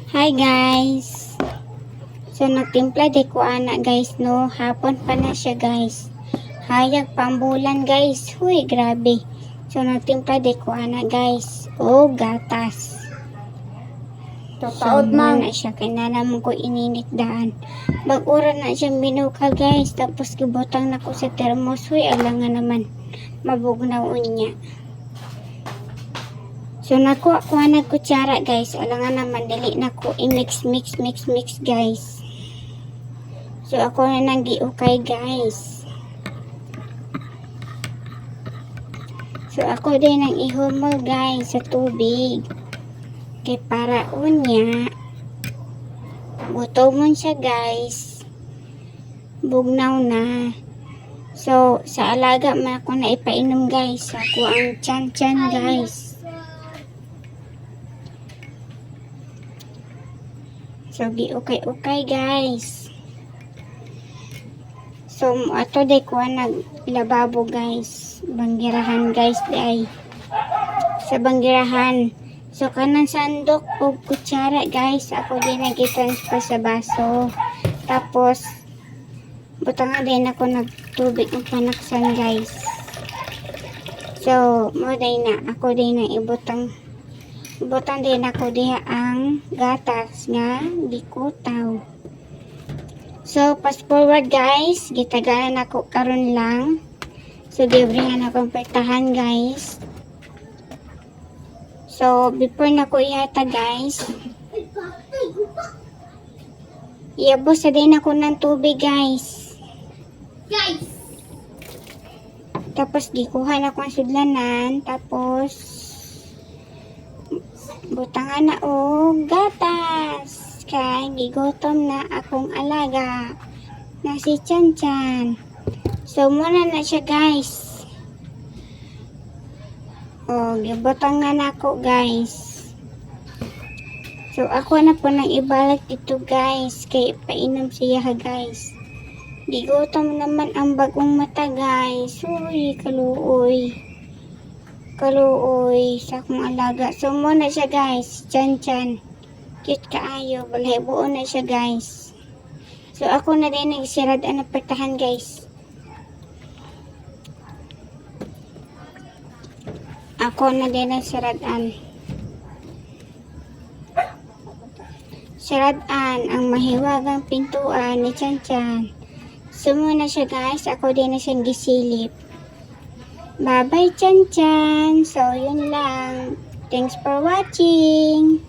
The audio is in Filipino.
Hi guys. So nagtimpla di ko ana guys no. Hapon pa na siya guys. Hayag pambulan guys. Huy grabe. So nagtimpla di ko ana guys. O gatas. Taod So man. na siya kay naman ko ininit daan. Bag-ura na siya binukal guys. Tapos gibutang na ko sa termos. Huy alangan naman. Mabugnaw unya. So nakuha ko na kutsara guys. Alangan naman dili na ko i-mix guys. So ako na nang giukay guys. So ako din ang ihumol guys sa tubig. Kay para unya butomon siya guys. Bugnaw na. So sa alaga man ako na ipainom guys. Ako ang chan guys. So, giukay-ukay guys. So, ato day ko naglababo guys. Banggirahan guys day. Sa banggirahan. So, kanang sandok o kutsara guys. Ako din nag-transfer sa baso. Tapos, butangan din ako nagtubig ng panaksan guys. So, mo day na. Ako din na ibutang din ako diha ang gatas nga gikutaw. So fast forward guys, gitagalan ako karon lang. So gibrihan akong pertahan guys. So before na ko ihata guys, iabos sa din ako ng tubig guys. Tapos gikuha na ko ang sudlanan, tapos butangan na o gatas kay gigutom na akong alaga na si Chan. So muna na siya guys. O gibutang na ako guys. So ako na po nang ibalik dito guys kay painom siya guys. Gigutom naman ang bagong mata guys. Uy kaluoy sa akong alaga. So muna siya guys, Chan. Cute kaayo, balay buo na siya guys. So ako na din nagsirad ang pertahan guys. Ako na din nagsiradan. Siradan ang mahiwagang pintuan ni Chan. So muna siya guys, ako din na siyang gisilip. Bye-bye, Chan. So, yun lang. Thanks for watching.